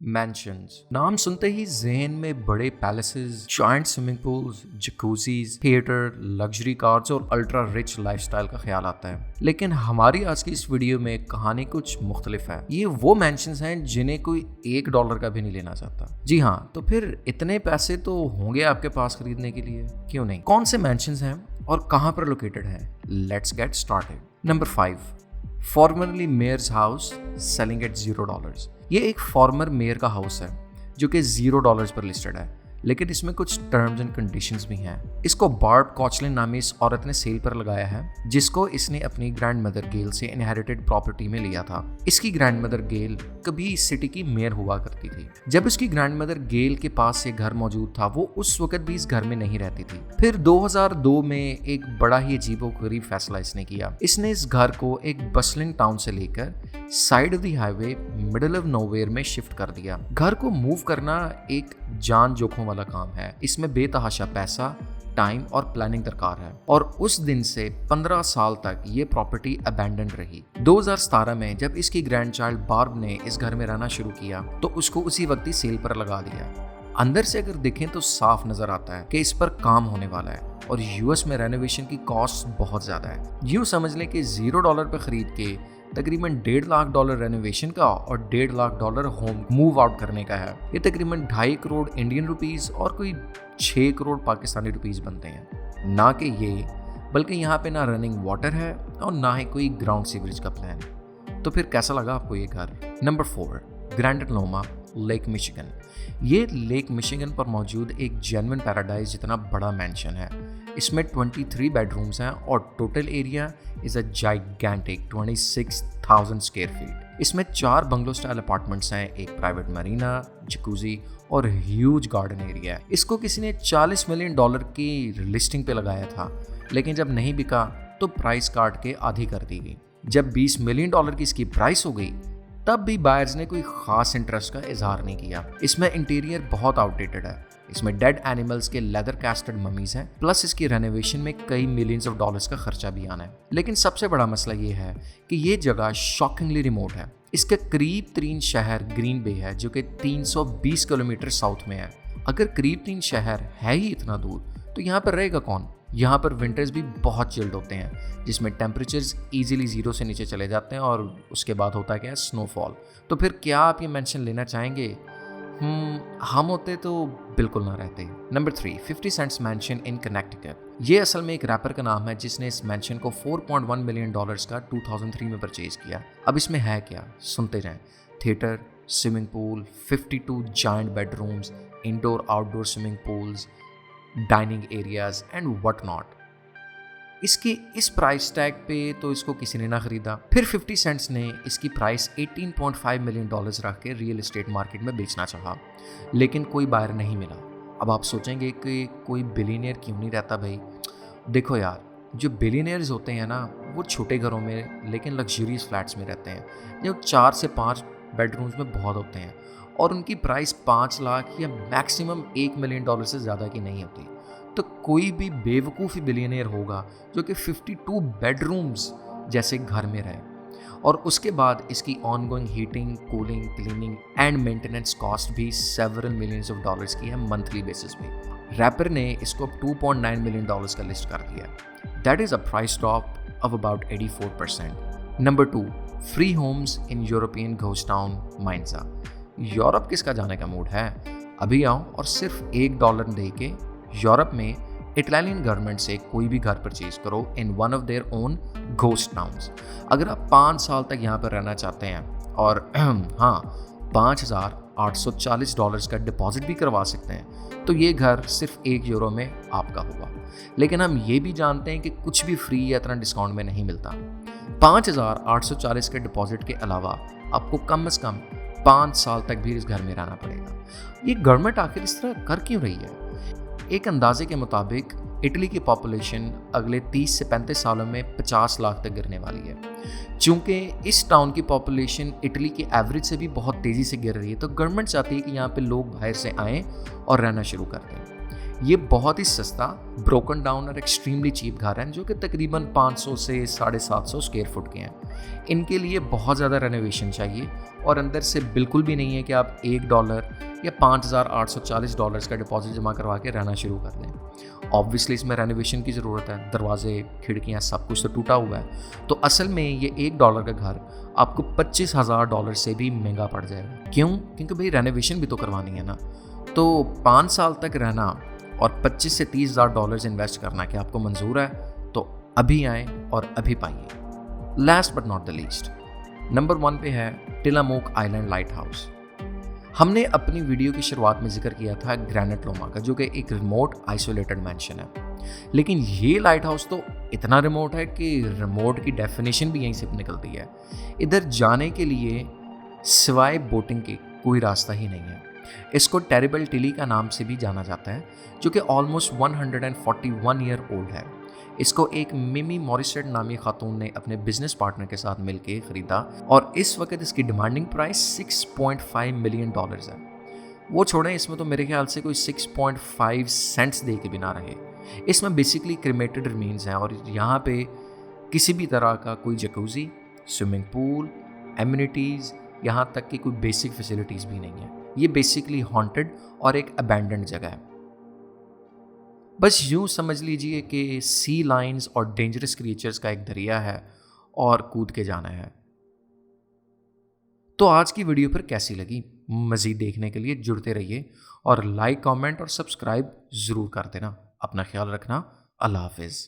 Mansions नाम सुनते ही ज़हन में बड़े palaces, joint swimming pools, jacuzzis, theatre, luxury cars और अल्ट्रा रिच लाइफस्टाइल का ख्याल आता है। लेकिन हमारी आज की इस वीडियो में कहानी कुछ मुख्तलिफ है। ये वो मैंशंस हैं जिन्हें कोई $1 का भी नहीं लेना चाहता। जी हाँ, तो फिर इतने पैसे तो होंगे आपके पास खरीदने के लिए, क्यों नहीं? कौन से मैंशंस हैं और कहाँ पर लोकेटेड हैं? Let's get started. Number 5, formerly mayor's house selling at $0। ये एक फॉर्मर मेयर का हाउस है जो कि $0 पर लिस्टेड है, लेकिन इसमें कुछ टर्म्स एंड कंडीशंस भी हैं। इसको बार्ब कॉचलिन नामी इस औरत ने सेल पर लगाया है, जिसको इसने अपनी ग्रैंड मदर गेल से इनहेरिटेड प्रॉपर्टी में लिया था। इसकी ग्रैंड मदर गेल कभी सिटी की मेयर हुआ करती थी। जब इसकी ग्रैंड मदर गेल के पास ये घर मौजूद था, वो उस वक्त भी इस घर में नहीं रहती थी। फिर 2002 में एक बड़ा ही अजीबोगरीब फैसला इसने किया। इसने इस घर को एक बसलिंग टाउन से लेकर side of the highway middle of nowhere में शिफ्ट कर दिया। घर को मूव करना एक जान जोखों वाला काम है। इसमें बेतहाशा पैसा, टाइम और प्लानिंग दरकार है। और उस दिन से 15 साल तक ये प्रॉपर्टी अबैंडन रही। 2017 में जब इसकी ग्रैंड चाइल्ड बार्ब ने इस घर में रहना शुरू किया तो उसको उसी वक्त ही सेल पर लगा दिया। अंदर से अगर देखें तो साफ नजर आता है कि इस पर काम होने वाला है और यूएस में रेनोवेशन की कॉस्ट बहुत ज्यादा है। यूं समझ लें कि $0 पर खरीद के तकरीबन $1.5 लाख रेनोवेशन का और $1.5 लाख होम मूव आउट करने का है। ये तकरीबन 2.5 करोड़ इंडियन रुपीस और कोई 6 करोड़ पाकिस्तानी रुपीस बनते हैं। ना कि ये, बल्कि यहाँ पे ना रनिंग वाटर है और ना ही कोई ग्राउंड सीवरेज का प्लान। तो फिर कैसा लगा आपको ये घर? नंबर 4, ग्रैंड लोमा, लेक मिशिगन। ये लेक मिशिगन पर मौजूद एक जेन्युइन पैराडाइज जितना बड़ा मैंशन है। इसमें 23 बेडरूम्स हैं और total area is a gigantic 26,000 square feet. इसमें 4 बंगलो स्टाइल अपार्टमेंट्स हैं, एक प्राइवेट मरीना, जकूजी और ह्यूज गार्डन एरिया है। इसको किसी ने $40 मिलियन की लिस्टिंग पे लगाया था, लेकिन जब नहीं बिका तो प्राइस काट के आधी कर दी गई। जब $20 मिलियन की इसकी प्राइस हो गई तब भी बायर्स ने कोई खास इंटरेस्ट का इजहार नहीं किया। इसमें इंटीरियर बहुत आउटडेटेड है। इसमें डेड एनिमल्स के लेदर कैस्टेड ममीज हैं, प्लस इसकी रेनोवेशन में कई मिलियंस ऑफ डॉलर्स का खर्चा भी आना है। लेकिन सबसे बड़ा मसला ये है कि ये जगह शॉकिंगली रिमोट है। इसके करीब तरीन शहर ग्रीन बे है, जो कि 320 किलोमीटर साउथ में है। अगर करीब तरीन शहर है ही इतना दूर तो यहाँ पर रहेगा कौन? यहाँ पर विंटर्स भी बहुत चिल्ड होते हैं, जिसमें टेम्परेचर्स इजीली 0 से नीचे चले जाते हैं और उसके बाद होता है क्या? स्नोफॉल। तो फिर क्या आप ये मेंशन लेना चाहेंगे? हम होते तो बिल्कुल ना रहते। Number 3, 50 cents mention in Connecticut. ये असल में एक रैपर का नाम है जिसने इस मैंशन को $4.1 मिलियन का 2003 में परचेज किया। अब इसमें है क्या? सुनते जाएं। Theatre, swimming pool, 52 giant bedrooms, indoor outdoor swimming pools, dining areas and what not. इसके इस प्राइस टैग पे तो इसको किसी ने ना खरीदा। फिर 50 सेंट्स ने इसकी प्राइस $18.5 मिलियन रख के रियल एस्टेट मार्केट में बेचना चाहा, लेकिन कोई बायर नहीं मिला। अब आप सोचेंगे कि कोई बिलियनियर क्यों नहीं रहता भाई? देखो यार, जो बिलियनियर्स होते हैं ना, वो छोटे घरों में लेकिन लग्जरियस फ्लैट्स में रहते हैं, जो 4 से 5 बेडरूम्स में बहुत होते हैं और उनकी प्राइस 5 लाख या मैक्सिमम $1 मिलियन से ज़्यादा की नहीं होती। तो कोई भी बेवकूफ़ी बिलियनियर होगा जो कि 52 बेडरूम्स जैसे घर में रहे, और उसके बाद इसकी ongoing heating, cooling, cleaning and maintenance cost भी सेवरल मिलियंस ऑफ डॉलर्स की है मंथली बेसिस पे। रैपर ने इसको $2.9 मिलियन का लिस्ट कर दिया। That is a price drop of about 84%। Number 2, free homes in European ghost town माइंसा। यूरोप किसका जाने का मूड है? अभी आओ और सिर्फ $1 दे के यूरोप में इटालियन गवर्नमेंट से कोई भी घर परचेज करो in one of their own ghost towns. अगर आप 5 साल तक यहाँ पर रहना चाहते हैं और हाँ, $5,840 का डिपॉजिट भी करवा सकते हैं, तो ये घर सिर्फ €1 में आपका होगा। लेकिन हम ये भी जानते हैं कि कुछ भी फ्री या इतना डिस्काउंट में नहीं मिलता। 5,840 के डिपॉजिट के अलावा आपको कम से कम 5 साल तक भी इस घर में रहना पड़ेगा। ये गवर्नमेंट आखिर इस तरह कर क्यों रही है? एक अंदाजे के मुताबिक इटली की पॉपुलेशन अगले 30 से 35 सालों में 50 लाख तक गिरने वाली है। चूंकि इस टाउन की पॉपुलेशन इटली की एवरेज से भी बहुत तेज़ी से गिर रही है, तो गवर्नमेंट चाहती है कि यहाँ पे लोग बाहर से आएँ और रहना शुरू कर दें। ये बहुत ही सस्ता, ब्रोकन डाउन और एक्सट्रीमली चीप घर हैं जो कि तकरीबन 500 से 750 स्क्वायर फुट के हैं। इनके लिए बहुत ज़्यादा रेनोवेशन चाहिए और अंदर से बिल्कुल भी नहीं है कि आप $1 या $5,840 का डिपॉजिट जमा करवा के रहना शुरू कर दें। ऑब्वियसली इसमें रेनोवेशन की ज़रूरत है, दरवाजे, खिड़कियाँ, सब कुछ तो टूटा हुआ है। तो असल में ये $1 का घर आपको $25,000 से भी महंगा पड़ जाएगा। क्यों? क्योंकि भाई रेनोवेशन भी तो करवानी है ना। तो 5 साल तक रहना और $25,000 से $30,000 इन्वेस्ट करना कि आपको मंजूर है, तो अभी आएँ और अभी पाइए। Last but not the least, number 1 पे है टिलामोक आइलैंड लाइट हाउस। हमने अपनी वीडियो की शुरुआत में जिक्र किया था ग्रैनेट लोमा का, जो कि एक रिमोट आइसोलेटेड मैंशन है। लेकिन ये लाइट हाउस तो इतना रिमोट है कि रिमोट की डेफिनेशन भी यहीं से निकलती है। इधर जाने के लिए सिवाय बोटिंग के कोई रास्ता ही नहीं है। इसको टेरिबल टिली का नाम से भी जाना जाता है, जो कि ऑलमोस्ट 141 ईयर ओल्ड है। इसको एक मिमी मॉरिसेट नामी खातून ने अपने बिजनेस पार्टनर के साथ मिलकर खरीदा और इस वक्त इसकी डिमांडिंग प्राइस $6.5 मिलियन है। वो छोड़ें, इसमें तो मेरे ख्याल से कोई 6.5 सेंट्स दे के भी ना रहे। इसमें बेसिकली क्रिमेटेड रिमेन्स हैं और यहाँ पे किसी भी तरह का कोई जकूजी, स्विमिंग पूल, एम्यूनिटीज़, यहाँ तक कि कोई बेसिक फैसिलिटीज़ भी नहीं है। ये बेसिकली हॉन्टेड और एक अबैंडन्ड जगह है। बस यूँ समझ लीजिए कि सी लाइन्स और डेंजरस क्रिएचर्स का एक दरिया है और कूद के जाना है। तो आज की वीडियो पर कैसी लगी? मज़ीद देखने के लिए जुड़ते रहिए और लाइक, कमेंट और सब्सक्राइब ज़रूर कर देना। अपना ख्याल रखना। अल्लाह हाफिज़।